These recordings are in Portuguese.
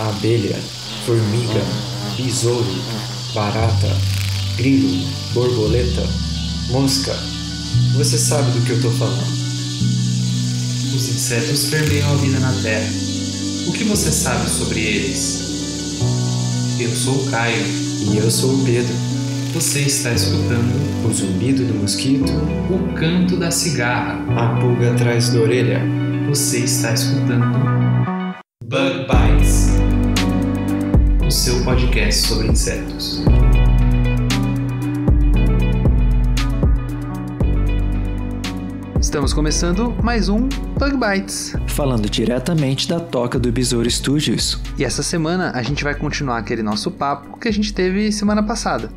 abelha, formiga, besouro, barata, grilo, borboleta, mosca. Você sabe do que eu tô falando. Os insetos permeiam a vida na Terra. O que você sabe sobre eles? Eu sou o Caio. E eu sou o Pedro. Você está escutando O zumbido do mosquito, o canto da cigarra. a pulga atrás da orelha. Você está escutando Bug Bites, o seu podcast sobre insetos. Estamos começando mais um Bug Bites. Falando diretamente da toca do Besouro Studios. E essa semana a gente vai continuar aquele nosso papo que a gente teve semana passada.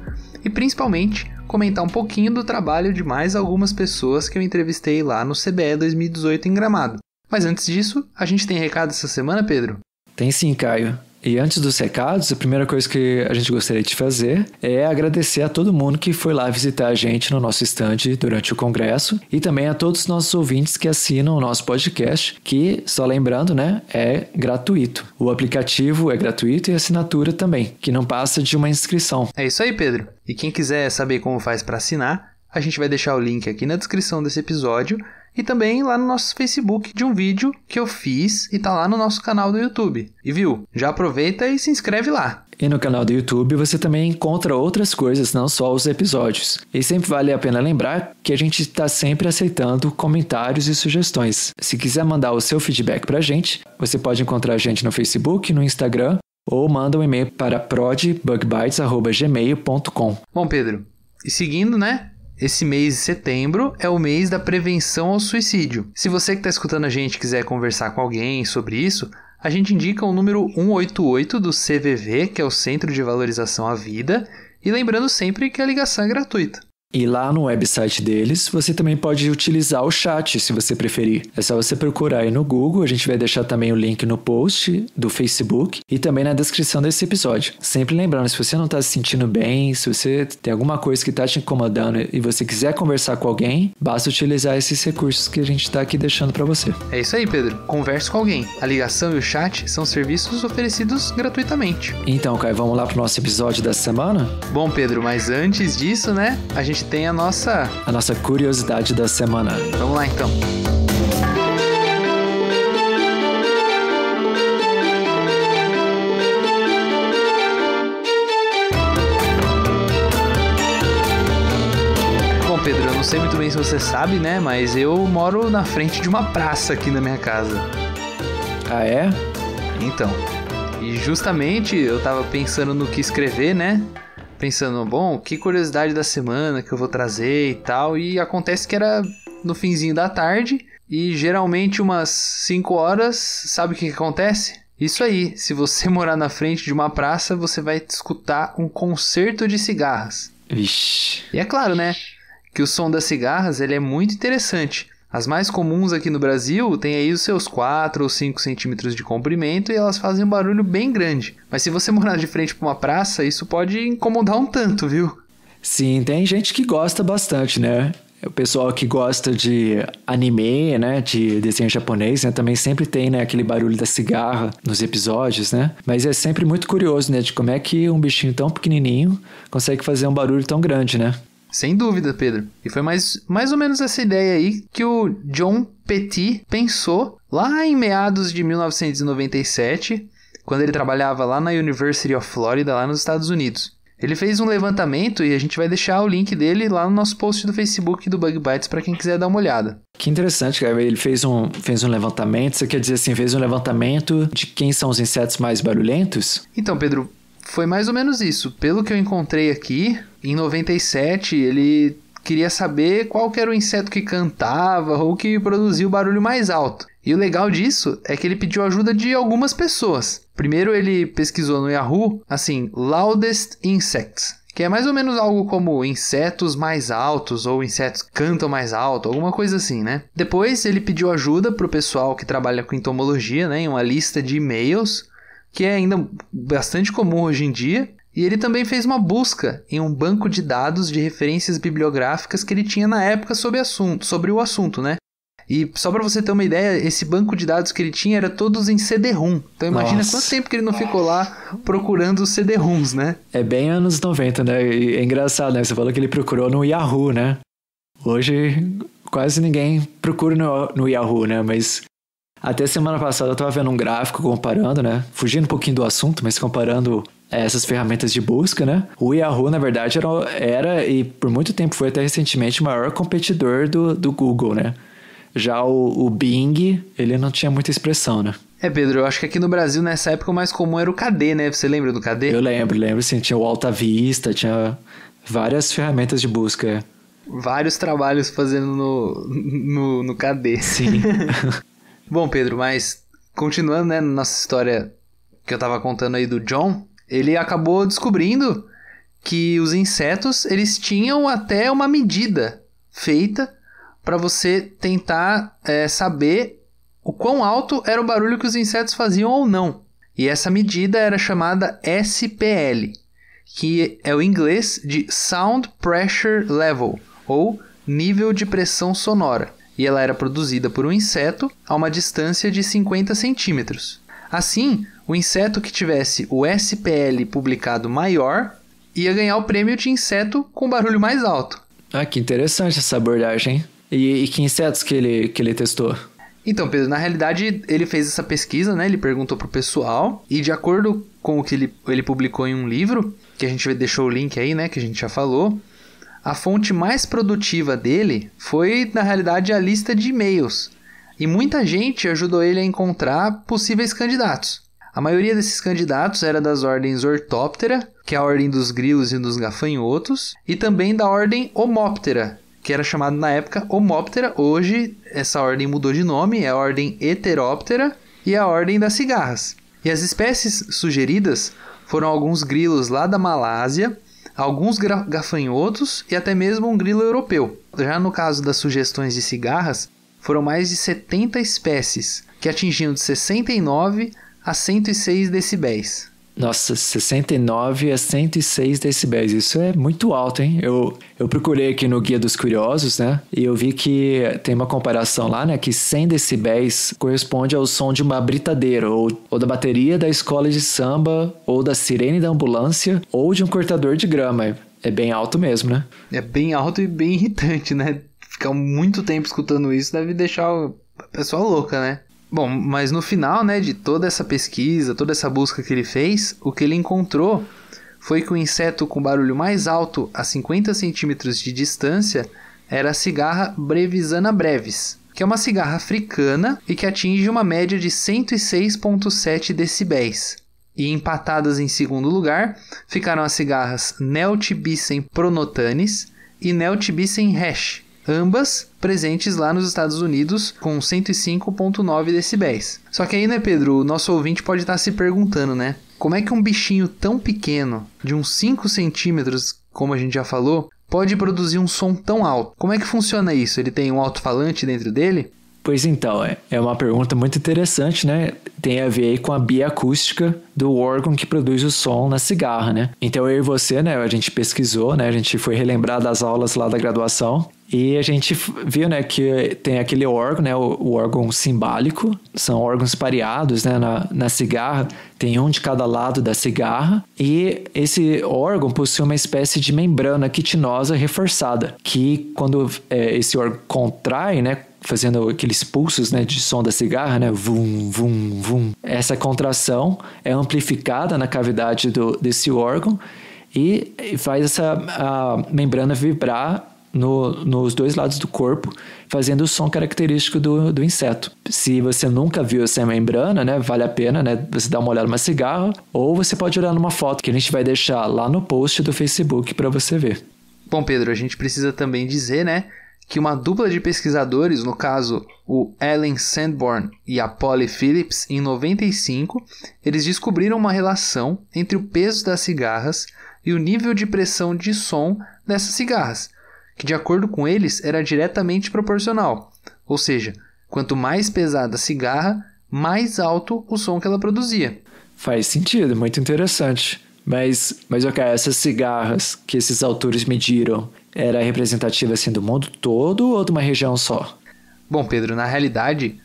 E principalmente comentar um pouquinho do trabalho de mais algumas pessoas que eu entrevistei lá no CBE 2018 em Gramado. Mas antes disso, a gente tem recado essa semana, Pedro? Tem sim, Caio. E antes dos recados, a primeira coisa que a gente gostaria de fazer é agradecer a todo mundo que foi lá visitar a gente no nosso stand durante o congresso e também a todos os nossos ouvintes que assinam o nosso podcast, que, só lembrando, né, é gratuito. O aplicativo é gratuito e a assinatura também, que não passa de uma inscrição. É isso aí, Pedro. E quem quiser saber como faz para assinar, a gente vai deixar o link aqui na descrição desse episódio e também lá no nosso Facebook de um vídeo que eu fiz e tá lá no nosso canal do YouTube. E viu? Já aproveita e se inscreve lá. E no canal do YouTube você também encontra outras coisas, não só os episódios. E sempre vale a pena lembrar que a gente está sempre aceitando comentários e sugestões. Se quiser mandar o seu feedback pra gente, você pode encontrar a gente no Facebook, no Instagram, ou manda um e-mail para prodbugbites@gmail.com. Bom, Pedro, e seguindo, né? Esse mês de setembro é o mês da prevenção ao suicídio. Se você que está escutando a gente quiser conversar com alguém sobre isso, a gente indica o número 188 do CVV, que é o Centro de Valorização à Vida, e lembrando sempre que a ligação é gratuita. E lá no website deles, você também pode utilizar o chat, se você preferir. É só você procurar aí no Google, a gente vai deixar também o link no post do Facebook e também na descrição desse episódio. Sempre lembrando, se você não está se sentindo bem, se você tem alguma coisa que está te incomodando e você quiser conversar com alguém, basta utilizar esses recursos que a gente está aqui deixando para você. É isso aí, Pedro. Converse com alguém. A ligação e o chat são serviços oferecidos gratuitamente. Então, Caio, vamos lá para o nosso episódio da semana? Bom, Pedro, mas antes disso, né, a gente tem a nossa curiosidade da semana. Vamos lá, então. Bom, Pedro, eu não sei muito bem se você sabe, né, mas eu moro na frente de uma praça aqui na minha casa. Ah, é? Então, e justamente eu tava pensando no que escrever, né? Pensando, bom, que curiosidade da semana que eu vou trazer e tal. E acontece que era no finzinho da tarde e geralmente umas 5 horas, sabe o que acontece? Isso aí, se você morar na frente de uma praça, você vai escutar um concerto de cigarras. Vixe. E é claro, né, que o som das cigarras ele é muito interessante. As mais comuns aqui no Brasil têm aí os seus 4 ou 5 centímetros de comprimento e elas fazem um barulho bem grande. Mas se você morar de frente para uma praça, isso pode incomodar um tanto, viu? Sim, tem gente que gosta bastante, né? O pessoal que gosta de anime, né, de desenho japonês, né, também sempre tem, né, aquele barulho da cigarra nos episódios, né? Mas é sempre muito curioso, né, de como é que um bichinho tão pequenininho consegue fazer um barulho tão grande, né? Sem dúvida, Pedro. E foi mais ou menos essa ideia aí que o Jon Petit pensou lá em meados de 1997, quando ele trabalhava lá na University of Florida, lá nos Estados Unidos. Ele fez um levantamento e a gente vai deixar o link dele lá no nosso post do Facebook do Bug Bites para quem quiser dar uma olhada. Que interessante, cara. Ele fez um levantamento, você quer dizer assim, fez um levantamento de quem são os insetos mais barulhentos? Então, Pedro, foi mais ou menos isso. Pelo que eu encontrei aqui, em 97, ele queria saber qual que era o inseto que cantava ou que produzia o barulho mais alto. E o legal disso é que ele pediu ajuda de algumas pessoas. Primeiro ele pesquisou no Yahoo, assim, Loudest Insects, que é mais ou menos algo como insetos mais altos ou insetos cantam mais alto, alguma coisa assim, né? Depois ele pediu ajuda para o pessoal que trabalha com entomologia, né, em uma lista de e-mails, que é ainda bastante comum hoje em dia. E ele também fez uma busca em um banco de dados de referências bibliográficas que ele tinha na época sobre o assunto, né? E só pra você ter uma ideia, esse banco de dados que ele tinha era todos em CD-ROM. Então imagina quanto tempo que ele não ficou lá procurando os CD-ROMs, né? É bem anos 90, né? E é engraçado, né? Você falou que ele procurou no Yahoo, né? Hoje quase ninguém procura no Yahoo, né? Mas até semana passada eu tava vendo um gráfico comparando, né? Fugindo um pouquinho do assunto, mas comparando essas ferramentas de busca, né? O Yahoo, na verdade, era e por muito tempo foi até recentemente o maior competidor do Google, né? Já o Bing, ele não tinha muita expressão, né? Pedro, eu acho que aqui no Brasil, nessa época, o mais comum era o KD, né? Você lembra do KD? Eu lembro sim. Tinha o Alta Vista, tinha várias ferramentas de busca. Vários trabalhos fazendo no KD. Sim. Bom, Pedro, mas continuando, né, na nossa história que eu tava contando aí do John, ele acabou descobrindo que os insetos, eles tinham até uma medida feita para você tentar saber o quão alto era o barulho que os insetos faziam ou não. E essa medida era chamada SPL, que é o inglês de Sound Pressure Level, ou nível de pressão sonora. E ela era produzida por um inseto a uma distância de 50 centímetros. Assim, o inseto que tivesse o SPL publicado maior ia ganhar o prêmio de inseto com barulho mais alto. Ah, que interessante essa abordagem, hein? E que insetos que ele testou? Então, Pedro, na realidade, ele fez essa pesquisa, né? Ele perguntou pro pessoal e de acordo com o que ele publicou em um livro, que a gente deixou o link aí, né? Que a gente já falou, a fonte mais produtiva dele foi, na realidade, a lista de e-mails. E muita gente ajudou ele a encontrar possíveis candidatos. A maioria desses candidatos era das ordens Orthoptera, que é a ordem dos grilos e dos gafanhotos, e também da ordem Homoptera, que era chamada na época Homoptera. Hoje essa ordem mudou de nome, é a ordem Heteroptera e a ordem das cigarras. E as espécies sugeridas foram alguns grilos lá da Malásia, alguns gafanhotos e até mesmo um grilo europeu. Já no caso das sugestões de cigarras, foram mais de 70 espécies, que atingiam de 69 a 106 decibéis. Nossa, 69 a 106 decibéis, isso é muito alto, hein? Eu procurei aqui no Guia dos Curiosos, né? E eu vi que tem uma comparação lá, né? Que 100 decibéis corresponde ao som de uma britadeira, ou da bateria da escola de samba, ou da sirene da ambulância, ou de um cortador de grama. É bem alto mesmo, né? É bem alto e bem irritante, né? Ficar muito tempo escutando isso deve deixar a pessoa louca, né? Bom, mas no final, né, de toda essa pesquisa, toda essa busca que ele fez, o que ele encontrou foi que o inseto com barulho mais alto a 50 centímetros de distância era a cigarra Brevisana brevis, que é uma cigarra africana e que atinge uma média de 106,7 decibéis. E empatadas em segundo lugar ficaram as cigarras Neltibicen pronotanis e Neltibicen hash, ambas presentes lá nos Estados Unidos com 105,9 decibéis. Só que aí, né, Pedro, o nosso ouvinte pode estar se perguntando, né? Como é que um bichinho tão pequeno, de uns 5 centímetros, como a gente já falou, pode produzir um som tão alto? Como é que funciona isso? Ele tem um alto-falante dentro dele? Pois então, é uma pergunta muito interessante, né? Tem a ver aí com a bioacústica do órgão que produz o som na cigarra, né? Então eu e você, né, a gente pesquisou, né, a gente foi relembrar das aulas lá da graduação e a gente viu, né, que tem aquele órgão, né, o órgão cimbálico, são órgãos pareados, né, na cigarra, tem um de cada lado da cigarra e esse órgão possui uma espécie de membrana quitinosa reforçada, que quando esse órgão contrai, né, fazendo aqueles pulsos, né, de som da cigarra, né, vum, vum, vum. Essa contração é amplificada na cavidade desse órgão e faz a membrana vibrar nos dois lados do corpo, fazendo o som característico do inseto. Se você nunca viu essa membrana, né, vale a pena, né, você dar uma olhada numa cigarra, ou você pode olhar numa foto que a gente vai deixar lá no post do Facebook para você ver. Bom, Pedro, a gente precisa também dizer, né, que uma dupla de pesquisadores, no caso o Alan Sanborn e a Polly Phillips, em 95, eles descobriram uma relação entre o peso das cigarras e o nível de pressão de som dessas cigarras, que de acordo com eles era diretamente proporcional, ou seja, quanto mais pesada a cigarra, mais alto o som que ela produzia. Faz sentido, muito interessante. Mas ok, essas cigarras que esses autores mediram, era representativa assim do mundo todo ou de uma região só? Bom, Pedro, na realidade,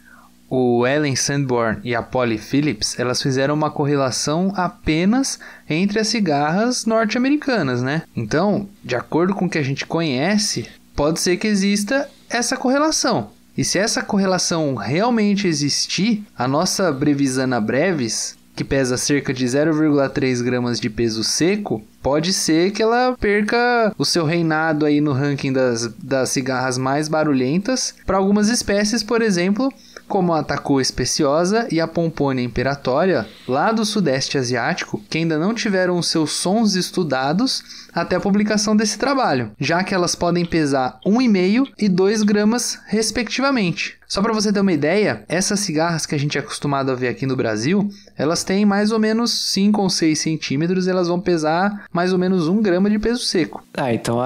o Ellen Sanborn e a Polly Phillips, elas fizeram uma correlação apenas entre as cigarras norte-americanas, né? Então, de acordo com o que a gente conhece, pode ser que exista essa correlação. E se essa correlação realmente existir, a nossa Brevisana brevis, que pesa cerca de 0,3 gramas de peso seco, pode ser que ela perca o seu reinado aí no ranking das cigarras mais barulhentas para algumas espécies, por exemplo, como a Taku especiosa e a Pomponia imperatória, lá do Sudeste Asiático, que ainda não tiveram os seus sons estudados até a publicação desse trabalho, já que elas podem pesar 1,5 e 2 gramas, respectivamente. Só para você ter uma ideia, essas cigarras que a gente é acostumado a ver aqui no Brasil, elas têm mais ou menos 5 ou 6 centímetros e elas vão pesar mais ou menos 1 grama de peso seco. Então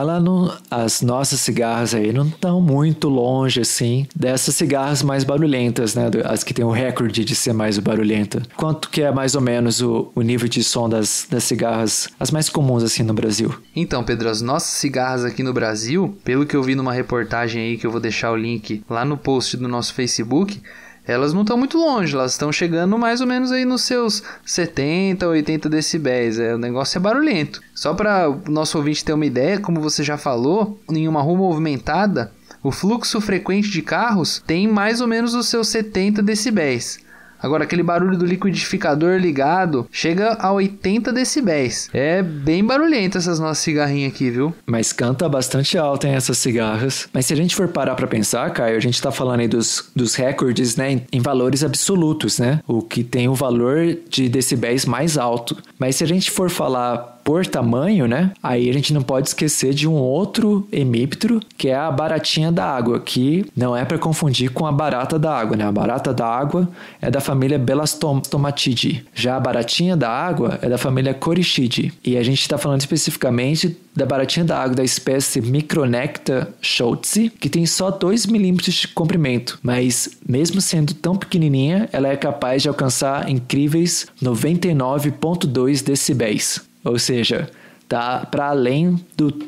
as nossas cigarras aí não estão muito longe, assim, dessas cigarras mais barulhentas, né? As que têm o recorde de ser mais barulhenta. Quanto que é mais ou menos o nível de som das cigarras, as mais comuns, assim, no Brasil? Então, Pedro, as nossas cigarras aqui no Brasil, pelo que eu vi numa reportagem aí, que eu vou deixar o link lá no post do nosso Facebook, elas não estão muito longe, elas estão chegando mais ou menos aí nos seus 70, 80 decibéis, o negócio é barulhento. Só para o nosso ouvinte ter uma ideia, como você já falou, em uma rua movimentada, o fluxo frequente de carros tem mais ou menos os seus 70 decibéis. Agora, aquele barulho do liquidificador ligado chega a 80 decibéis. É bem barulhento essas nossas cigarrinhas aqui, viu? Mas canta bastante alto, hein, essas cigarras. Mas se a gente for parar pra pensar, Caio, a gente tá falando aí dos recordes, né, em valores absolutos, né? O que tem o valor de decibéis mais alto. Mas se a gente for falar por tamanho, né? Aí a gente não pode esquecer de um outro hemíptero, que é a baratinha da água, que não é para confundir com a barata da água, né? A barata da água é da família Belastomatidae. Já a baratinha da água é da família Corycidae. E a gente está falando especificamente da baratinha da água da espécie Micronecta schultzi, que tem só 2 milímetros de comprimento, mas mesmo sendo tão pequenininha, ela é capaz de alcançar incríveis 99,2 decibéis. Ou seja, tá para além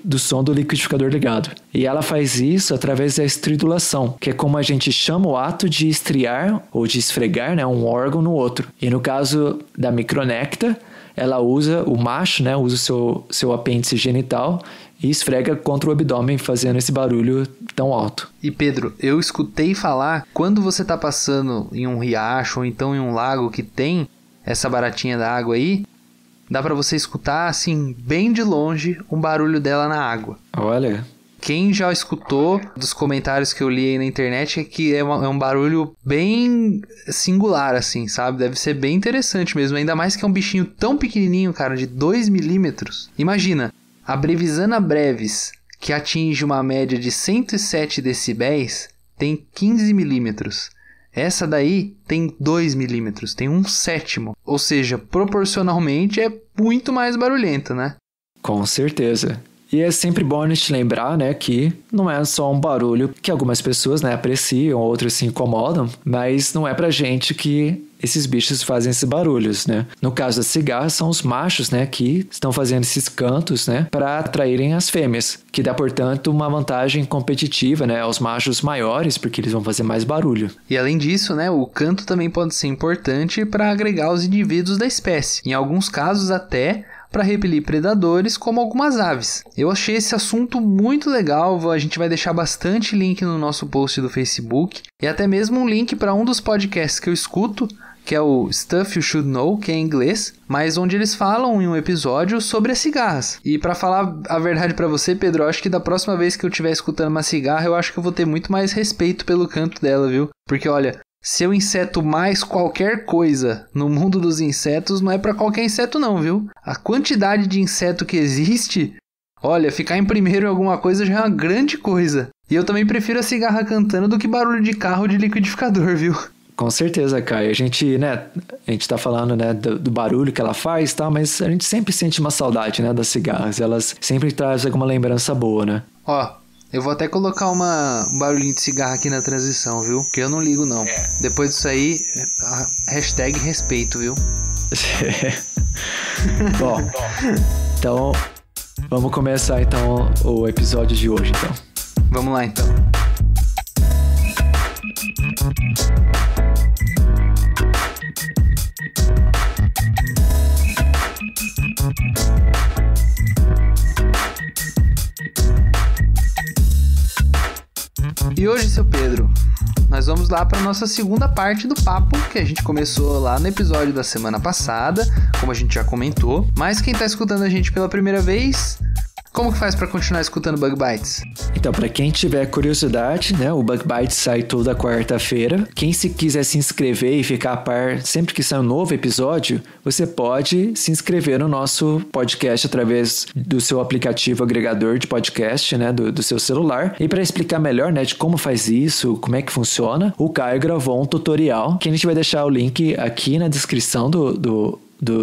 do som do liquidificador ligado. E ela faz isso através da estridulação, que é como a gente chama o ato de estriar ou de esfregar, né, um órgão no outro. E no caso da Micronecta, ela usa o macho, né, usa o seu apêndice genital e esfrega contra o abdômen, fazendo esse barulho tão alto. E Pedro, eu escutei falar, quando você está passando em um riacho ou então em um lago que tem essa baratinha da água aí, dá pra você escutar, assim, bem de longe, um barulho dela na água. Olha. Quem já escutou, dos comentários que eu li aí na internet, é que é um barulho bem singular, assim, sabe? Deve ser bem interessante mesmo, ainda mais que é um bichinho tão pequenininho, cara, de 2 milímetros. Imagina, a Brevisana brevis, que atinge uma média de 107 decibéis, tem 15 milímetros. Essa daí tem 2 milímetros, tem 1/7. Ou seja, proporcionalmente é muito mais barulhenta, né? Com certeza. E é sempre bom a gente lembrar, né, que não é só um barulho que algumas pessoas, né, apreciam, outras se incomodam, mas não é pra gente que esses bichos fazem esses barulhos, né? No caso das cigarras, são os machos, né, que estão fazendo esses cantos, né, para atraírem as fêmeas, que dá, portanto, uma vantagem competitiva, né, aos machos maiores, porque eles vão fazer mais barulho. E além disso, né, o canto também pode ser importante para agregar os indivíduos da espécie. Em alguns casos, até para repelir predadores, como algumas aves. Eu achei esse assunto muito legal, a gente vai deixar bastante link no nosso post do Facebook, e até mesmo um link para um dos podcasts que eu escuto, que é o Stuff You Should Know, que é em inglês, mas onde eles falam em um episódio sobre as cigarras. E para falar a verdade para você, Pedro, eu acho que da próxima vez que eu estiver escutando uma cigarra, eu acho que eu vou ter muito mais respeito pelo canto dela, viu? Porque olha, se eu inseto mais qualquer coisa no mundo dos insetos, não é para qualquer inseto não, viu? A quantidade de inseto que existe, olha, ficar em primeiro em alguma coisa já é uma grande coisa. E eu também prefiro a cigarra cantando do que barulho de carro de liquidificador, viu? Com certeza, Caio. A gente tá falando, né, do barulho que ela faz e tal, mas a gente sempre sente uma saudade, né, das cigarras. Elas sempre trazem alguma lembrança boa, né? Ó, eu vou até colocar um barulhinho de cigarra aqui na transição, viu? Que eu não ligo, não. Depois disso aí, hashtag respeito, viu? Bom, então vamos começar então o episódio de hoje, então. Vamos lá, então. seu Pedro. Nós vamos lá para nossa segunda parte do papo, que a gente começou lá no episódio da semana passada, como a gente já comentou. Mas quem tá escutando a gente pela primeira vez, como que faz para continuar escutando Bug Bites? Então, para quem tiver curiosidade, né, o Bug Bites sai toda quarta-feira. Quem se quiser se inscrever e ficar a par sempre que sair um novo episódio, você pode se inscrever no nosso podcast através do seu aplicativo agregador de podcast, né, do seu celular. E para explicar melhor, né, de como faz isso, como é que funciona, o Caio gravou um tutorial que a gente vai deixar o link aqui na descrição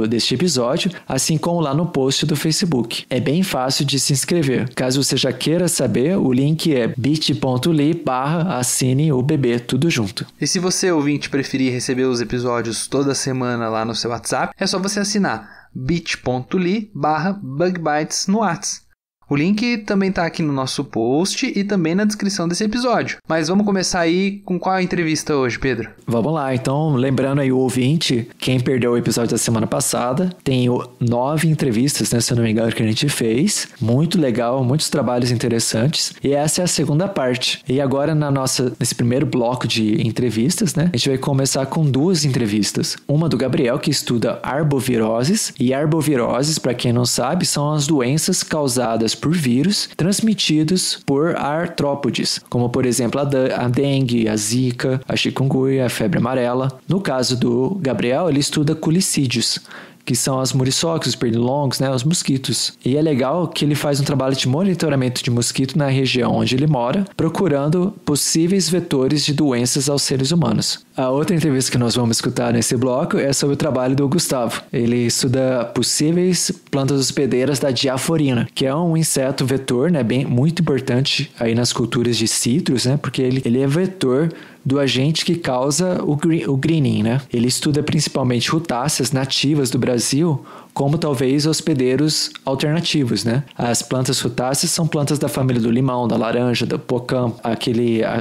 deste episódio, assim como lá no post do Facebook. É bem fácil de se inscrever. Caso você já queira saber, o link é bit.ly/assine-UBB, tudo junto. E se você, ouvinte, preferir receber os episódios toda semana lá no seu WhatsApp, é só você assinar bit.ly/bugbites no WhatsApp. O link também está aqui no nosso post e também na descrição desse episódio. Mas vamos começar aí com qual a entrevista hoje, Pedro? Vamos lá, então, lembrando aí o ouvinte, quem perdeu o episódio da semana passada, tem 9 entrevistas, né, se eu não me engano, que a gente fez. Muito legal, muitos trabalhos interessantes. E essa é a segunda parte. E agora, nesse primeiro bloco de entrevistas, né, a gente vai começar com 2 entrevistas. Uma do Gabriel, que estuda arboviroses. E arboviroses, para quem não sabe, são as doenças causadas por vírus transmitidos por artrópodes, como por exemplo a dengue, a zika, a chikungunya, a febre amarela. No caso do Gabriel, ele estuda culicídios, que são as muriçocas, os pernilongos, né, os mosquitos. E é legal que ele faz um trabalho de monitoramento de mosquito na região onde ele mora, procurando possíveis vetores de doenças aos seres humanos. A outra entrevista que nós vamos escutar nesse bloco é sobre o trabalho do Gustavo. Ele estuda possíveis plantas hospedeiras da diaforina, que é um inseto vetor, né, muito importante aí nas culturas de citros, né, porque ele é vetor do agente que causa o greening, né? Ele estuda principalmente rutáceas nativas do Brasil, como talvez hospedeiros alternativos, né? As plantas rutáceas são plantas da família do limão, da laranja, do pocã,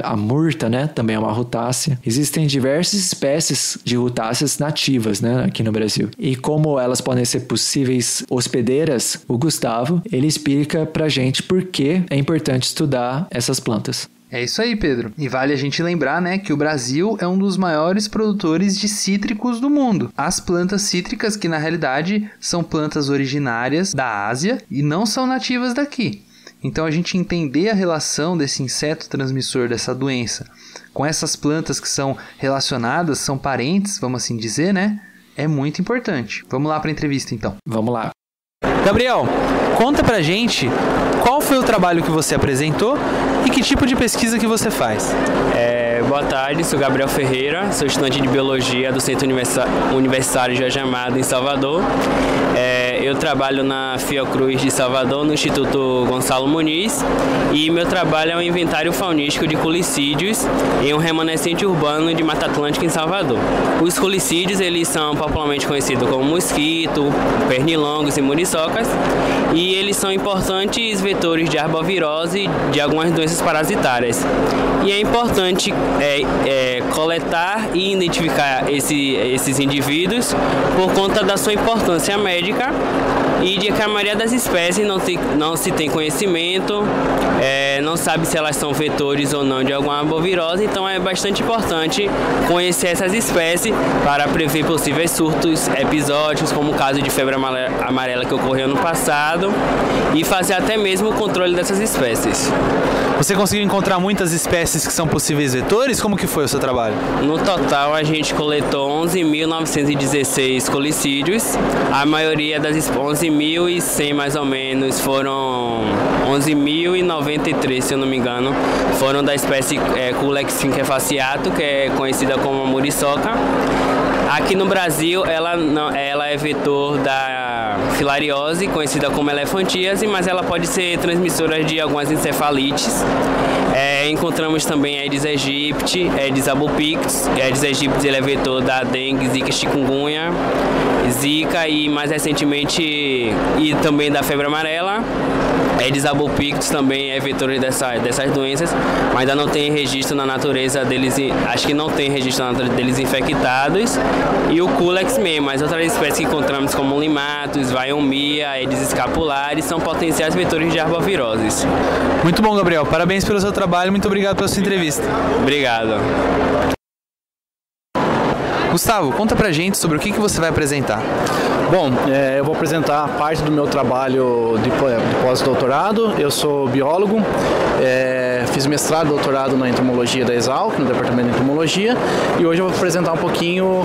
a murta, né? Também é uma rutácea. Existem diversas espécies de rutáceas nativas, né? Aqui no Brasil. E como elas podem ser possíveis hospedeiras, o Gustavo, ele explica pra gente por que é importante estudar essas plantas. É isso aí, Pedro. E vale a gente lembrar, né, que o Brasil é um dos maiores produtores de cítricos do mundo. As plantas cítricas, que na realidade são plantas originárias da Ásia e não são nativas daqui. Então a gente entender a relação desse inseto transmissor dessa doença com essas plantas que são relacionadas, são parentes, vamos assim dizer, né, é muito importante. Vamos lá para a entrevista então. Vamos lá. Gabriel, conta pra gente qual foi o trabalho que você apresentou e que tipo de pesquisa que você faz. Boa tarde, sou Gabriel Ferreira, sou estudante de Biologia do Centro Universitário Jorge Amado, em Salvador. Eu trabalho na Fiocruz de Salvador, no Instituto Gonçalo Muniz, e meu trabalho é um inventário faunístico de culicídios em um remanescente urbano de Mata Atlântica, em Salvador. Os culicídios, eles são popularmente conhecidos como mosquito, pernilongos e muriçocas, e eles são importantes vetores de arbovirose de algumas doenças parasitárias. E é importante coletar e identificar esses indivíduos por conta da sua importância médica e de que a maioria das espécies não se tem conhecimento, não sabe se elas são vetores ou não de alguma arbovirose, então é bastante importante conhecer essas espécies para prever possíveis surtos episódicos, como o caso de febre amarela que ocorreu no passado, e fazer até mesmo o controle dessas espécies. Você conseguiu encontrar muitas espécies que são possíveis vetores? Como que foi o seu trabalho? No total, a gente coletou 11.916 culicídios. A maioria das 11.100 mais ou menos foram 11.093, se eu não me engano, foram da espécie Culex quinquefaciato, que é conhecida como muriçoca. Aqui no Brasil, ela é vetor da filariose, conhecida como elefantíase, mas ela pode ser transmissora de algumas encefalites. Encontramos também Aedes aegypti, Aedes albopictus. Aedes aegypti ele é vetor da dengue, zika, chikungunya, zika e mais recentemente e também da febre amarela. Aedes albopictus também é vetor dessas doenças, mas ainda não tem registro na natureza deles, acho que não tem registro na natureza deles infectados. E o Culex mesmo, as outras espécies que encontramos como limatos, Vaiomia, Aedes scapularis, são potenciais vetores de arboviroses. Muito bom, Gabriel. Parabéns pelo seu trabalho, muito obrigado pela sua entrevista. Obrigado. Gustavo, conta pra gente sobre o que você vai apresentar. Bom, eu vou apresentar parte do meu trabalho de pós-doutorado. Eu sou biólogo, fiz mestrado e doutorado na entomologia da Exalc, no departamento de entomologia, e hoje eu vou apresentar um pouquinho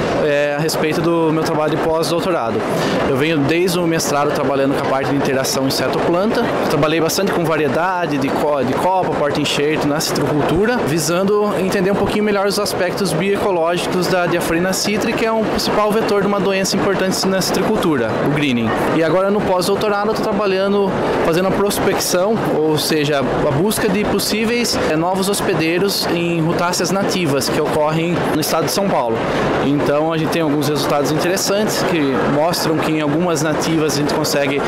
a respeito do meu trabalho de pós-doutorado. Eu venho desde o mestrado trabalhando com a parte de interação inseto-planta. Trabalhei bastante com variedade de copa, porta-enxerto na citricultura, visando entender um pouquinho melhor os aspectos bioecológicos da Diaphorina citri, que é um principal vetor de uma doença importante na citricultura, o greening. E agora no pós-doutorado eu estou trabalhando, fazendo a prospecção, ou seja, a busca de possíveis novos hospedeiros em rutáceas nativas que ocorrem no estado de São Paulo. Então a gente tem alguns resultados interessantes que mostram que em algumas nativas a gente consegue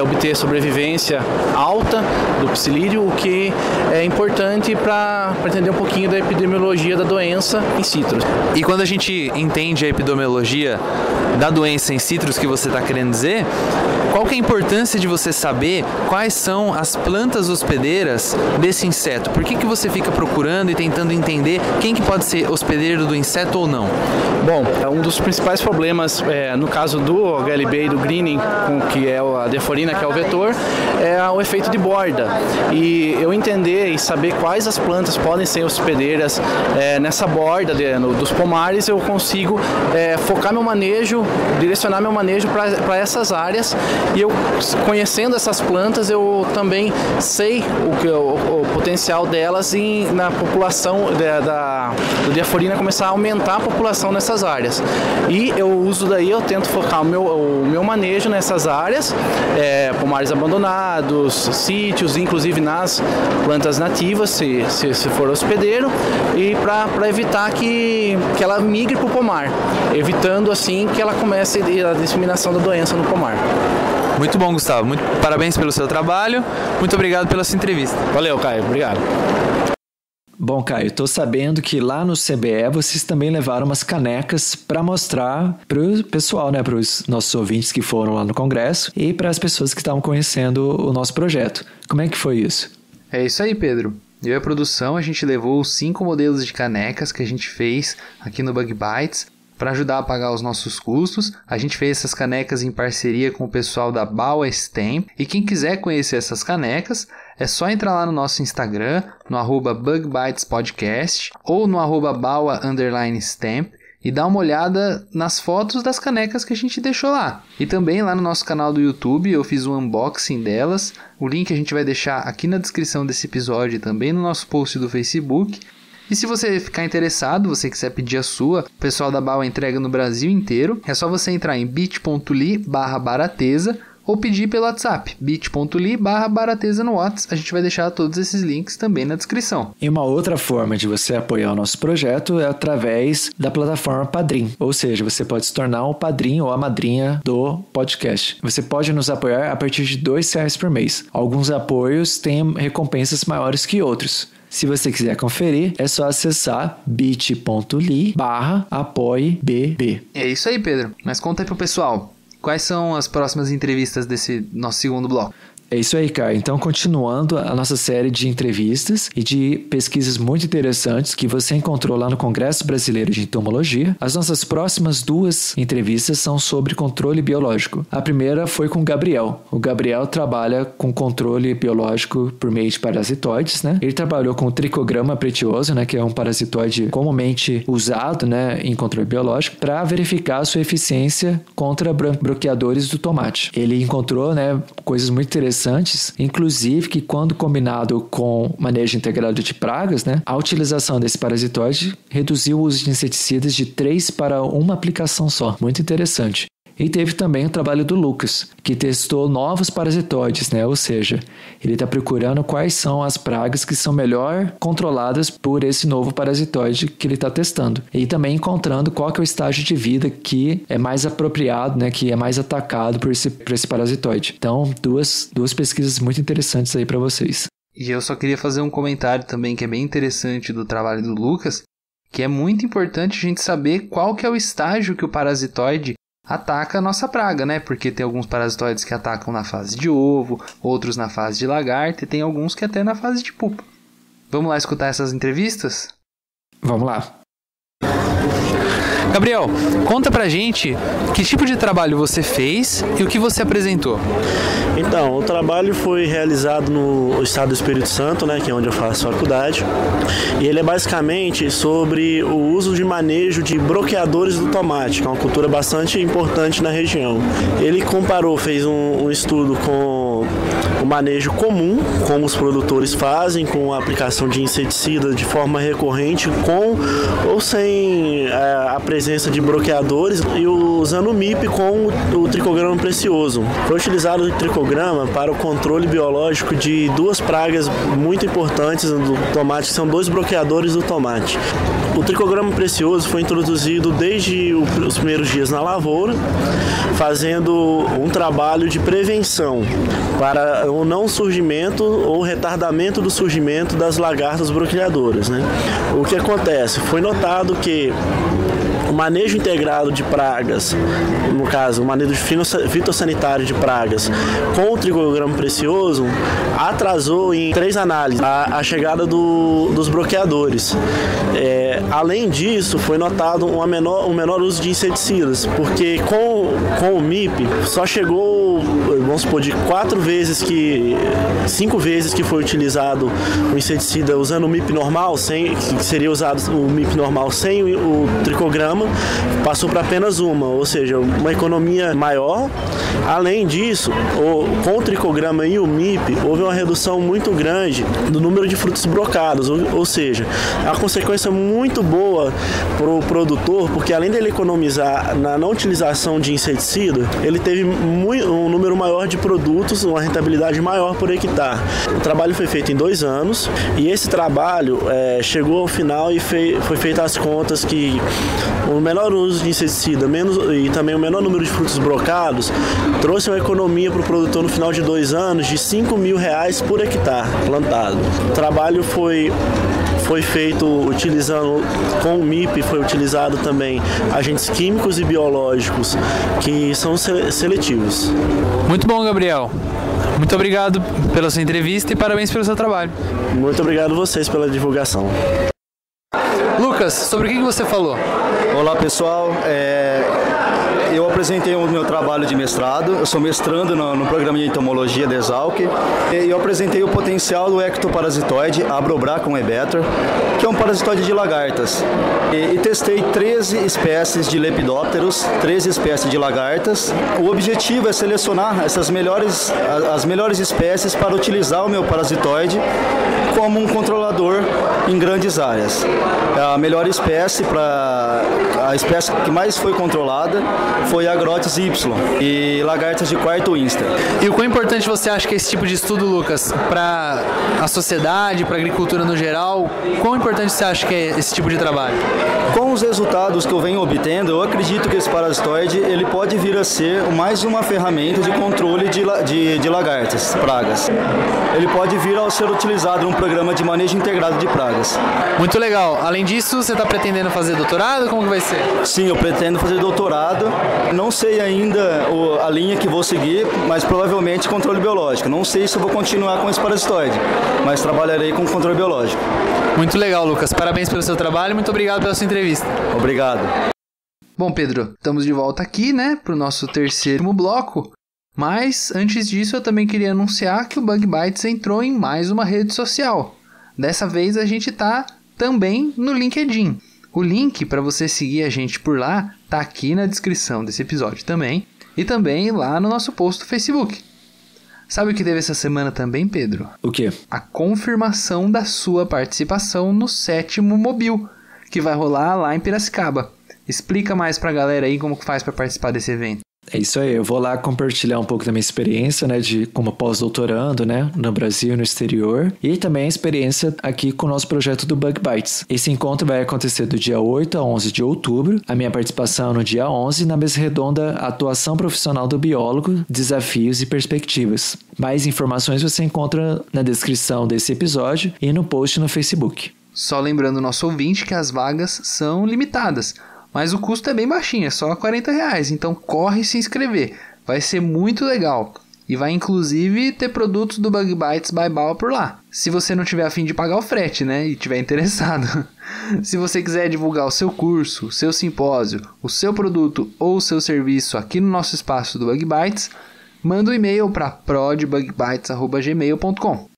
obter sobrevivência alta do psilídeo, o que é importante para entender um pouquinho da epidemiologia da doença em citros. E quando a gente entende a epidemiologia da doença em citros que você está querendo dizer, qual que é a importância de você saber quais são as plantas hospedeiras desse inseto? Por que você fica procurando e tentando entender quem que pode ser hospedeiro do inseto ou não? Bom, um dos principais problemas, no caso do HLB e do greening, que é a Diaphorina, que é o vetor, é o efeito de borda. E eu entender e saber quais as plantas podem ser hospedeiras nessa borda dos pomares, eu consigo focar meu manejo, direcionar meu manejo para essas áreas. E eu, conhecendo essas plantas, eu também sei o potencial delas na população do Diaphorina começar a aumentar a população nessas áreas. E eu tento focar o meu manejo nessas áreas, pomares abandonados, sítios, inclusive nas plantas nativas, se for hospedeiro, e para evitar que ela migre para o pomar, evitando assim que ela comece a disseminação da doença no pomar. Muito bom, Gustavo. Parabéns pelo seu trabalho. Muito obrigado pela sua entrevista. Valeu, Caio. Obrigado. Bom, Caio, estou sabendo que lá no CBE vocês também levaram umas canecas para mostrar para o pessoal, né, para os nossos ouvintes que foram lá no congresso e para as pessoas que estavam conhecendo o nosso projeto. Como é que foi isso? É isso aí, Pedro. Eu e a produção, a gente levou 5 modelos de canecas que a gente fez aqui no Bug Bites para ajudar a pagar os nossos custos. A gente fez essas canecas em parceria com o pessoal da Baua Stamp. E quem quiser conhecer essas canecas, é só entrar lá no nosso Instagram, no @BugBitesPodcast ou no @Baua_Stamp e dar uma olhada nas fotos das canecas que a gente deixou lá. E também lá no nosso canal do YouTube eu fiz um unboxing delas. O link a gente vai deixar aqui na descrição desse episódio e também no nosso post do Facebook. E se você ficar interessado, você quiser pedir a sua, o pessoal da Baua entrega no Brasil inteiro. É só você entrar em bit.ly/barateza ou pedir pelo WhatsApp, bit.ly/barateza no WhatsApp. A gente vai deixar todos esses links também na descrição. E uma outra forma de você apoiar o nosso projeto é através da plataforma Padrim. Ou seja, você pode se tornar um padrinho ou a madrinha do podcast. Você pode nos apoiar a partir de R$2 por mês. Alguns apoios têm recompensas maiores que outros. Se você quiser conferir, é só acessar bit.ly/apoiebb. É isso aí, Pedro. Mas conta aí pro pessoal, quais são as próximas entrevistas desse nosso segundo bloco? É isso aí, Caio. Então, continuando a nossa série de entrevistas e de pesquisas muito interessantes que você encontrou lá no Congresso Brasileiro de Entomologia, as nossas próximas 2 entrevistas são sobre controle biológico. A primeira foi com o Gabriel. O Gabriel trabalha com controle biológico por meio de parasitoides, né? Ele trabalhou com o Trichogramma pretioso, né, que é um parasitoide comumente usado, né, em controle biológico, para verificar a sua eficiência contra branqueadores do tomate. Ele encontrou, né, coisas muito interessantes, inclusive que quando combinado com manejo integrado de pragas, né, a utilização desse parasitoide reduziu o uso de inseticidas de 3 para 1 aplicação só. Muito interessante. E teve também o trabalho do Lucas, que testou novos parasitoides, né? Ou seja, ele está procurando quais são as pragas que são melhor controladas por esse novo parasitoide que ele está testando. E também encontrando qual que é o estágio de vida que é mais apropriado, né? Que é mais atacado por esse parasitoide. Então, duas pesquisas muito interessantes aí para vocês. E eu só queria fazer um comentário também que é bem interessante do trabalho do Lucas, que é muito importante a gente saber qual que é o estágio que o parasitoide ataca a nossa praga, né? Porque tem alguns parasitoides que atacam na fase de ovo, outros na fase de lagarta e tem alguns que até na fase de pupa. Vamos lá escutar essas entrevistas? Vamos lá. Gabriel, conta pra gente que tipo de trabalho você fez e o que você apresentou. Então, o trabalho foi realizado no estado do Espírito Santo, né, que é onde eu faço faculdade, e ele é basicamente sobre o uso de manejo de broqueadores do tomate, que é uma cultura bastante importante na região. Ele fez um estudo com o manejo comum, como os produtores fazem, com a aplicação de inseticida de forma recorrente, com ou sem a presença de broqueadores, e usando o MIP com o tricograma precioso. Foi utilizado o tricograma para o controle biológico de duas pragas muito importantes do tomate, que são dois broqueadores do tomate. O tricograma precioso foi introduzido desde os primeiros dias na lavoura, fazendo um trabalho de prevenção para o não surgimento ou retardamento do surgimento das lagartas broqueadoras, né? O que acontece? Foi notado que o manejo integrado de pragas, no caso, o manejo fitossanitário de pragas com o tricograma precioso, atrasou em 3 análises a chegada dos broqueadores. Além disso, foi notado um menor uso de inseticidas, porque com o MIP só chegou, vamos supor, de 5 vezes que foi utilizado o inseticida usando o MIP normal, que seria usado o MIP normal sem o tricograma, passou para apenas uma, ou seja, uma economia maior. Além disso, com o tricograma e o MIP, houve uma redução muito grande do número de frutos brocados, ou seja, é uma consequência muito boa para o produtor, porque além dele economizar na não utilização de inseticida, ele teve um número maior de produtos, uma rentabilidade maior por hectare. O trabalho foi feito em 2 anos, e esse trabalho chegou ao final e foi feito as contas que o menor uso de inseticida e também o menor número de frutos brocados trouxe uma economia para o produtor no final de 2 anos de R$5.000 por hectare plantado. O trabalho foi feito utilizando, com o MIP foi utilizado também agentes químicos e biológicos que são seletivos. Muito bom, Gabriel. Muito obrigado pela sua entrevista e parabéns pelo seu trabalho. Muito obrigado a vocês pela divulgação. Lucas, sobre o que você falou? Olá, pessoal. Eu apresentei o meu trabalho de mestrado. Eu sou mestrando no programa de entomologia da Exalc. E eu apresentei o potencial do ectoparasitoide Abrobracon ebetor, que é um parasitoide de lagartas. E testei 13 espécies de lepidópteros, 13 espécies de lagartas. O objetivo é selecionar as melhores espécies para utilizar o meu parasitoide como um controlador em grandes áreas. A melhor espécie, a espécie que mais foi controlada foi a Agrotis Y e lagartas de quarto insta. E o quão importante você acha que é esse tipo de estudo, Lucas, para a sociedade, para a agricultura no geral? Quão importante você acha que é esse tipo de trabalho? Com os resultados que eu venho obtendo, eu acredito que esse parasitoide ele pode vir a ser mais uma ferramenta de controle de lagartas, pragas. Ele pode vir a ser utilizado num programa de manejo integrado de pragas. Muito legal. Além disso, você está pretendendo fazer doutorado? Como que vai ser? Sim, eu pretendo fazer doutorado. Não sei ainda a linha que vou seguir, mas provavelmente controle biológico. Não sei se eu vou continuar com esse parasitoide, mas trabalharei com controle biológico. Muito legal, Lucas. Parabéns pelo seu trabalho e muito obrigado pela sua entrevista. Obrigado. Bom, Pedro, estamos de volta aqui, né, para o nosso terceiro bloco. Mas, antes disso, eu também queria anunciar que o Bug Bites entrou em mais uma rede social. Dessa vez, a gente está também no LinkedIn. O link para você seguir a gente por lá tá aqui na descrição desse episódio também. E também lá no nosso post do Facebook. Sabe o que teve essa semana também, Pedro? O quê? A confirmação da sua participação no 7º Mobil, que vai rolar lá em Piracicaba. Explica mais pra galera aí como que faz para participar desse evento. É isso aí, eu vou lá compartilhar um pouco da minha experiência, né, de como pós-doutorando, né, no Brasil e no exterior, e também a experiência aqui com o nosso projeto do Bug Bites. Esse encontro vai acontecer do dia 8 a 11 de outubro, a minha participação no dia 11 na mesa redonda Atuação Profissional do Biólogo, Desafios e Perspectivas. Mais informações você encontra na descrição desse episódio e no post no Facebook. Só lembrando o nosso ouvinte que as vagas são limitadas, mas o custo é bem baixinho, é só R$40, então corre se inscrever, vai ser muito legal. E vai inclusive ter produtos do Bug Bites by Baua por lá, se você não tiver a fim de pagar o frete, né, e tiver interessado. Se você quiser divulgar o seu curso, o seu simpósio, o seu produto ou o seu serviço aqui no nosso espaço do Bug Bites, manda um e-mail para prodbugbites@gmail.com.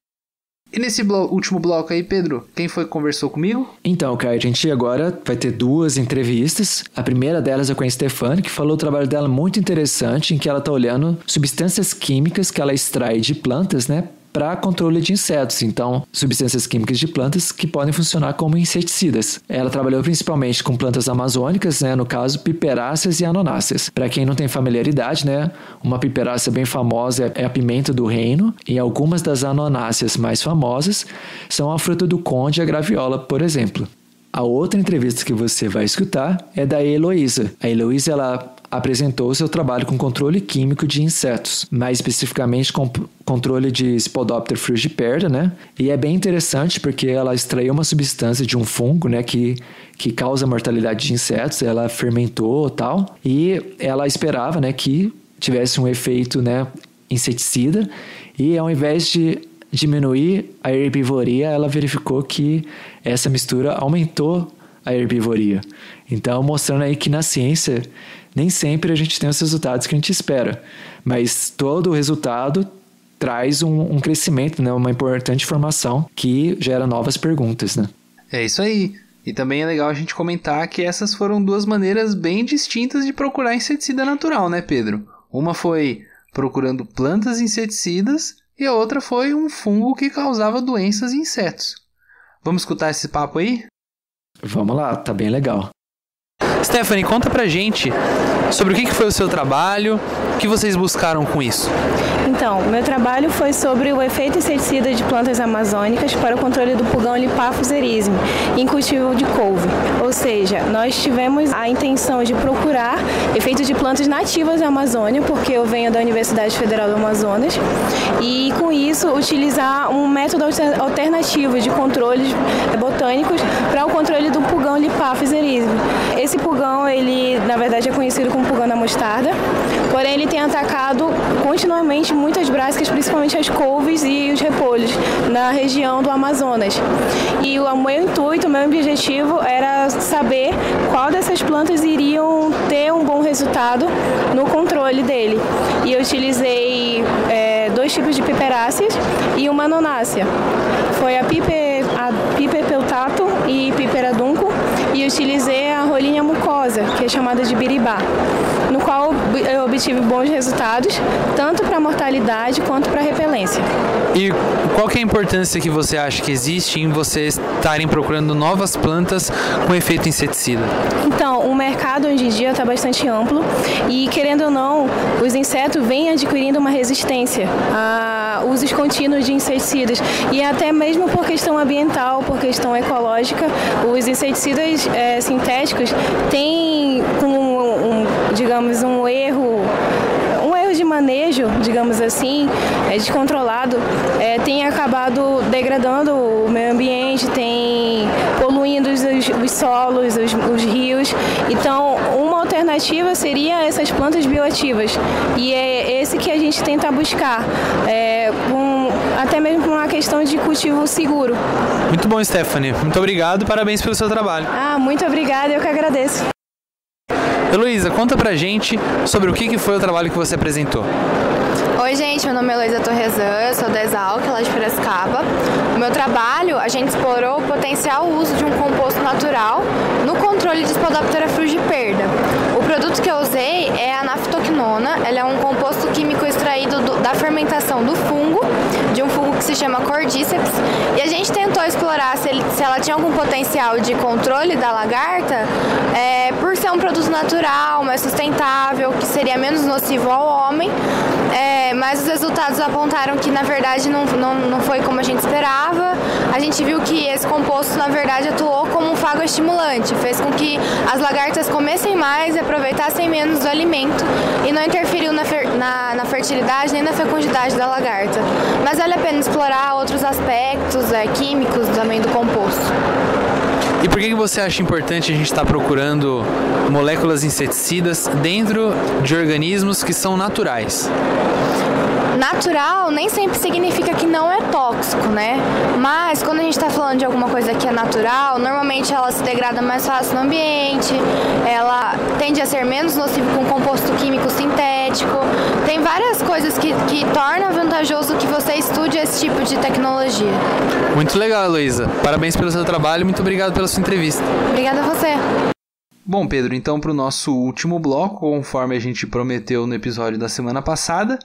E nesse último bloco aí, Pedro, quem foi que conversou comigo? Então, Caio, a gente agora vai ter 2 entrevistas. A primeira delas é com a Stefane, que falou o trabalho dela muito interessante, em que ela está olhando substâncias químicas que ela extrai de plantas, né, para controle de insetos. Então, substâncias químicas de plantas que podem funcionar como inseticidas. Ela trabalhou principalmente com plantas amazônicas, né, no caso, piperáceas e anonáceas. Para quem não tem familiaridade, né, uma piperácea bem famosa é a pimenta do reino, e algumas das anonáceas mais famosas são a fruta do conde e a graviola, por exemplo. A outra entrevista que você vai escutar é da Heloísa. A Heloísa, ela apresentou o seu trabalho com controle químico de insetos, mais especificamente com controle de Spodoptera frugiperda, né? E é bem interessante porque ela extraiu uma substância de um fungo, né, que causa mortalidade de insetos, ela fermentou e tal, e ela esperava, né, que tivesse um efeito, né, inseticida, e ao invés de diminuir a herbivoria, ela verificou que essa mistura aumentou a herbivoria. Então, mostrando aí que na ciência nem sempre a gente tem os resultados que a gente espera, mas todo o resultado traz um crescimento, né? Uma importante informação que gera novas perguntas, né? É isso aí. E também é legal a gente comentar que essas foram 2 maneiras bem distintas de procurar inseticida natural, né, Pedro? Uma foi procurando plantas inseticidas e a outra foi um fungo que causava doenças em insetos. Vamos escutar esse papo aí? Vamos lá, tá bem legal. Stefane, conta pra gente sobre o que foi o seu trabalho, o que vocês buscaram com isso. Então, meu trabalho foi sobre o efeito inseticida de plantas amazônicas para o controle do pulgão Lipaphus erytheme em cultivo de couve. Ou seja, nós tivemos a intenção de procurar efeitos de plantas nativas da Amazônia, porque eu venho da Universidade Federal do Amazonas, e com isso utilizar um método alternativo de controles botânicos para o controle do pulgão Lipaphus erytheme. Esse pulgão, ele na verdade é conhecido como pulgão da mostarda, porém ele tem atacado continuamente muitas brassicas, principalmente as couves e os repolhos, na região do Amazonas. E o meu intuito, o meu objetivo era saber qual dessas plantas iriam ter um bom resultado no controle dele. E eu utilizei 2 tipos de piperáceas e uma anonácea. Foi a Piper peltatum e Piper adunco, e utilizei a rolinha mucosa, que é chamada de biribá, no qual eu obtive bons resultados, tanto para mortalidade quanto para repelência. E qual que é a importância que você acha que existe em vocês estarem procurando novas plantas com efeito inseticida? Então, o mercado hoje em dia está bastante amplo e, querendo ou não, os insetos vêm adquirindo uma resistência a usos contínuos de inseticidas, e até mesmo por questão ambiental, por questão ecológica, os inseticidas sintéticos têm digamos, um erro de manejo, digamos assim, descontrolado, tem acabado degradando o meio ambiente, tem poluindo os solos, os rios. Então, uma alternativa seria essas plantas bioativas, e é esse que a gente tenta buscar, até mesmo por uma questão de cultivo seguro. Muito bom, Stefane. Muito obrigado, parabéns pelo seu trabalho. Muito obrigada, eu que agradeço. Heloísa, conta pra gente sobre o que foi o trabalho que você apresentou. Oi, gente, meu nome é Heloísa Torresan, eu sou da Exalc, lá de Piracicaba. No meu trabalho, a gente explorou o potencial uso de um composto natural no controle de Spodoptera frugiperda. O produto que eu usei é a naftoquinona, ela é um composto químico extraído da fermentação do fungo, de um fungo que se chama Cordyceps, e a gente tentou explorar se ela tinha algum potencial de controle da lagarta, por ser um produto natural, mais sustentável, que seria menos nocivo ao homem, mas os resultados apontaram que na verdade não foi como a gente esperava. A gente viu que esse composto na verdade atuou como um fagoestimulante, fez com que as lagartas comessem mais e aproveitassem menos do alimento e não interferiu na fertilidade nem na fecundidade da lagarta. Mas vale a pena explorar outros aspectos químicos também do composto. E por que você acha importante a gente estar procurando moléculas inseticidas dentro de organismos que são naturais? Natural nem sempre significa que não é tóxico, né? Mas quando a gente está falando de alguma coisa que é natural, normalmente ela se degrada mais fácil no ambiente, ela tende a ser menos nociva com composto químico sintético. Tem várias coisas que tornam vantajoso que você estude esse tipo de tecnologia. Muito legal, Heloísa. Parabéns pelo seu trabalho e muito obrigado pela sua entrevista. Obrigada a você. Bom, Pedro, então para o nosso último bloco, conforme a gente prometeu no episódio da semana passada,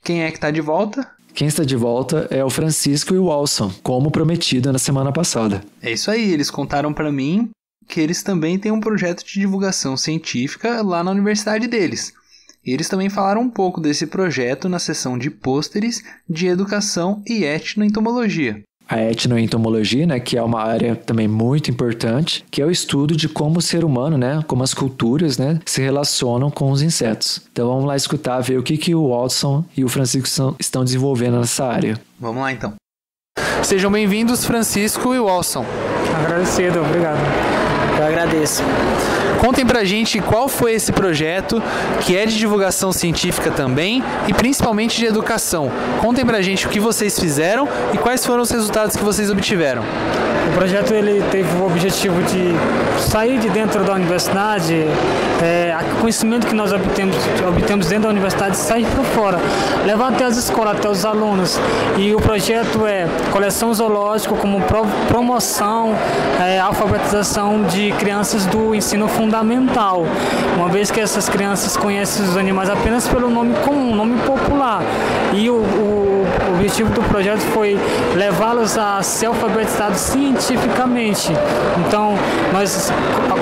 quem é que está de volta? Quem está de volta é o Francisco e o Walson, como prometido na semana passada. É isso aí, eles contaram para mim que eles também têm um projeto de divulgação científica lá na universidade deles. Eles também falaram um pouco desse projeto na sessão de pôsteres de educação e etnoentomologia. A etnoentomologia, né, que é uma área também muito importante, que é o estudo de como o ser humano, né, como as culturas, né, se relacionam com os insetos. Então vamos lá escutar, ver o que o Watson e o Francisco estão desenvolvendo nessa área. Vamos lá então. Sejam bem-vindos, Francisco e Walson. Agradecido, obrigado. Eu agradeço. Contem pra gente qual foi esse projeto, que é de divulgação científica também e principalmente de educação. Contem pra gente o que vocês fizeram e quais foram os resultados que vocês obtiveram. O projeto ele teve o objetivo de sair de dentro da universidade, o conhecimento que nós obtemos dentro da universidade, sair para fora, levar até as escolas, até os alunos. E o projeto é coleção zoológica como promoção, alfabetização de crianças do ensino fundamental, uma vez que essas crianças conhecem os animais apenas pelo nome comum, nome popular. E o objetivo do projeto foi levá-los a ser alfabetizados cientificamente. Então, nós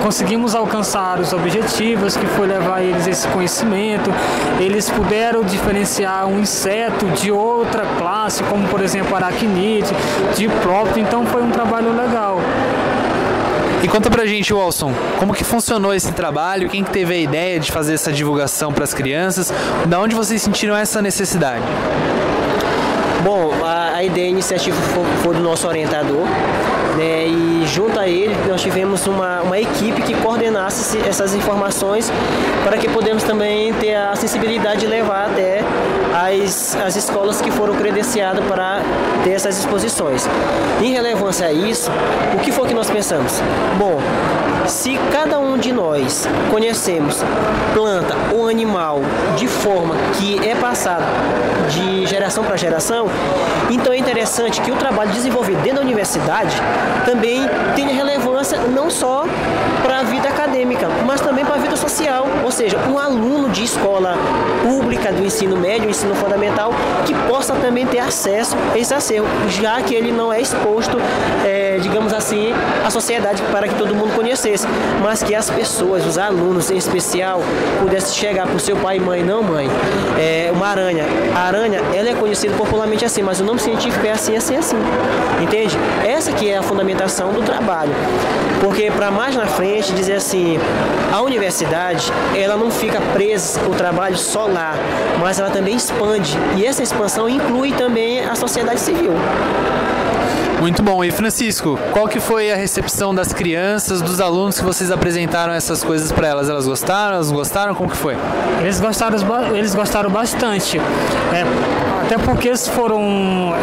conseguimos alcançar os objetivos, que foi levar eles esse conhecimento. Eles puderam diferenciar um inseto de outra classe, como por exemplo aracnídeo, dipróptero. Então, foi um trabalho legal. E conta pra gente, Walson, como que funcionou esse trabalho? Quem que teve a ideia de fazer essa divulgação para as crianças? Da onde vocês sentiram essa necessidade? Bom, a ideia iniciativa foi do nosso orientador, né, e junto a ele nós tivemos uma equipe que coordenasse essas informações para que pudéssemos também ter a sensibilidade de levar até as escolas que foram credenciadas para ter essas exposições. Em relevância a isso, o que foi que nós pensamos? Bom, se cada um de nós conhecemos planta ou animal de forma que é passada de geração para geração, então é interessante que o trabalho desenvolvido dentro da universidade também tenha relevância não só para a vida acadêmica, mas também para a vida social. Ou seja, um aluno de escola pública do ensino médio, ensino fundamental, que possa também ter acesso a esse acervo, já que ele não é exposto, digamos assim, à sociedade para que todo mundo conhecesse, mas que as pessoas, os alunos em especial, pudessem chegar para o seu pai e mãe, não mãe, uma aranha. A aranha, ela é conhecida popularmente assim, mas o nome científico é assim, assim, assim. Entende? Essa que é a fundamentação do trabalho. Porque para mais na frente dizer assim, a universidade, ela não fica presa o trabalho só lá, mas ela também expande. E essa expansão inclui também a sociedade civil. Muito bom. E Francisco, qual que foi a recepção das crianças, dos alunos que vocês apresentaram essas coisas para elas? Elas gostaram? Elas não gostaram? Como que foi? Eles gostaram bastante. Até porque eles foram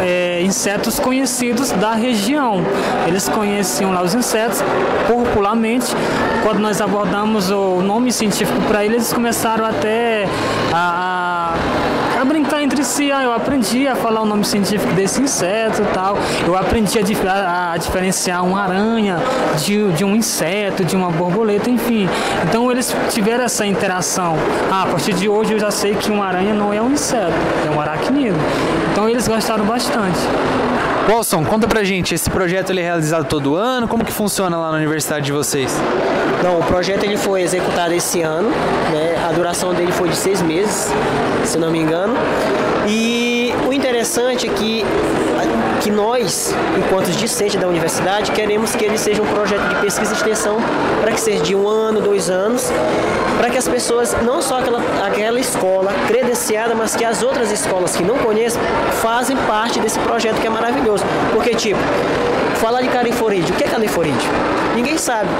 insetos conhecidos da região. Eles conheciam lá os insetos popularmente. Quando nós abordamos o nome científico para eles começaram até a a brincar entre si. Eu aprendi a falar o nome científico desse inseto e tal. Eu aprendi a diferenciar uma aranha de um inseto, de uma borboleta, enfim. Então eles tiveram essa interação. A partir de hoje eu já sei que uma aranha não é um inseto, é um aracnídeo. Então eles gostaram bastante. Wilson, conta pra gente, esse projeto ele é realizado todo ano? Como que funciona lá na universidade de vocês? Não, o projeto ele foi executado esse ano, né? A duração dele foi de 6 meses, se não me engano. E o interessante é que nós, enquanto discentes da universidade, queremos que ele seja um projeto de pesquisa e extensão para que seja de 1 ano, 2 anos, para que as pessoas, não só aquela escola credenciada, mas que as outras escolas que não conhecem, fazem parte desse projeto que é maravilhoso. Porque, tipo, falar de caniforídeo, o que é caniforídeo? Ninguém sabe.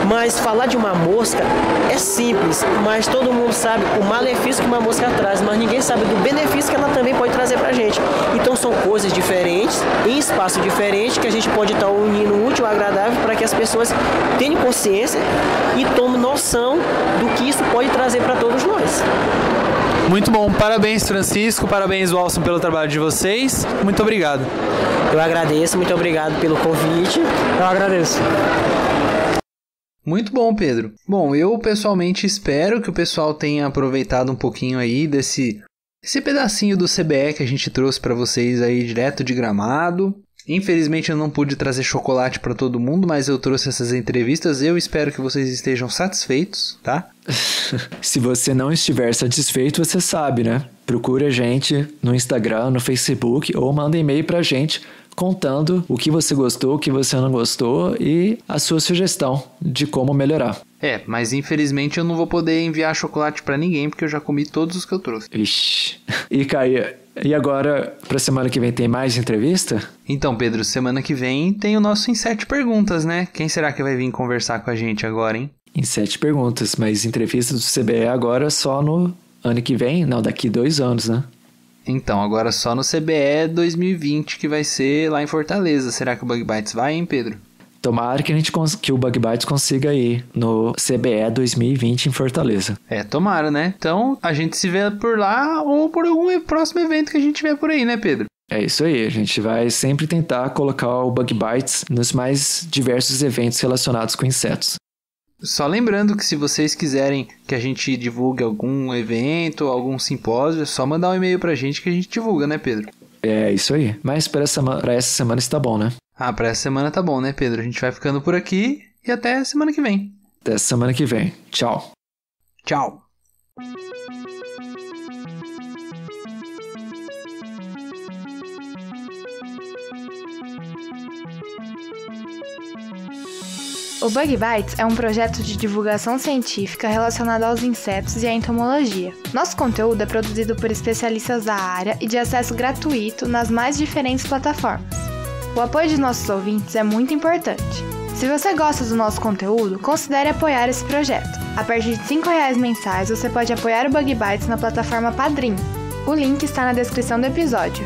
Mas falar de uma mosca é simples, mas todo mundo sabe o malefício que uma mosca traz, mas ninguém sabe do benefício que ela também pode trazer pra gente. Então são coisas diferentes, em espaço diferente, que a gente pode estar unindo o útil ao agradável para que as pessoas tenham consciência e tomem noção do que isso pode trazer para todos nós. Muito bom, parabéns Francisco, parabéns Wilson pelo trabalho de vocês, muito obrigado. Eu agradeço, muito obrigado pelo convite. Eu agradeço. Muito bom, Pedro. Bom, eu pessoalmente espero que o pessoal tenha aproveitado um pouquinho aí desse pedacinho do CBE que a gente trouxe para vocês aí direto de Gramado. Infelizmente eu não pude trazer chocolate para todo mundo, mas eu trouxe essas entrevistas. Eu espero que vocês estejam satisfeitos, tá? Se você não estiver satisfeito, você sabe, né? Procure a gente no Instagram, no Facebook ou manda e-mail pra gente contando o que você gostou, o que você não gostou e a sua sugestão de como melhorar. Mas infelizmente eu não vou poder enviar chocolate pra ninguém porque eu já comi todos os que eu trouxe. Ixi. E Caia, e agora pra semana que vem tem mais entrevista? Então, Pedro, semana que vem tem o nosso Em 7 Perguntas, né? Quem será que vai vir conversar com a gente agora, hein? Em 7 Perguntas, mas entrevistas do CBE agora só no ano que vem? Não, daqui 2 anos, né? Então, agora só no CBE 2020, que vai ser lá em Fortaleza. Será que o Bug Bites vai, hein, Pedro? Tomara que o Bug Bites consiga ir no CBE 2020 em Fortaleza. Tomara, né? Então, a gente se vê por lá ou por algum próximo evento que a gente tiver por aí, né, Pedro? É isso aí, a gente vai sempre tentar colocar o Bug Bites nos mais diversos eventos relacionados com insetos. Só lembrando que se vocês quiserem que a gente divulgue algum evento, algum simpósio, é só mandar um e-mail pra gente que a gente divulga, né, Pedro? É isso aí. Mas pra essa semana está bom, né? Pra essa semana tá bom, né, Pedro? A gente vai ficando por aqui e até semana que vem. Até semana que vem. Tchau. Tchau. O Bug Bites é um projeto de divulgação científica relacionado aos insetos e à entomologia. Nosso conteúdo é produzido por especialistas da área e de acesso gratuito nas mais diferentes plataformas. O apoio de nossos ouvintes é muito importante. Se você gosta do nosso conteúdo, considere apoiar esse projeto. A partir de R$5 mensais, você pode apoiar o Bug Bites na plataforma Padrim. O link está na descrição do episódio.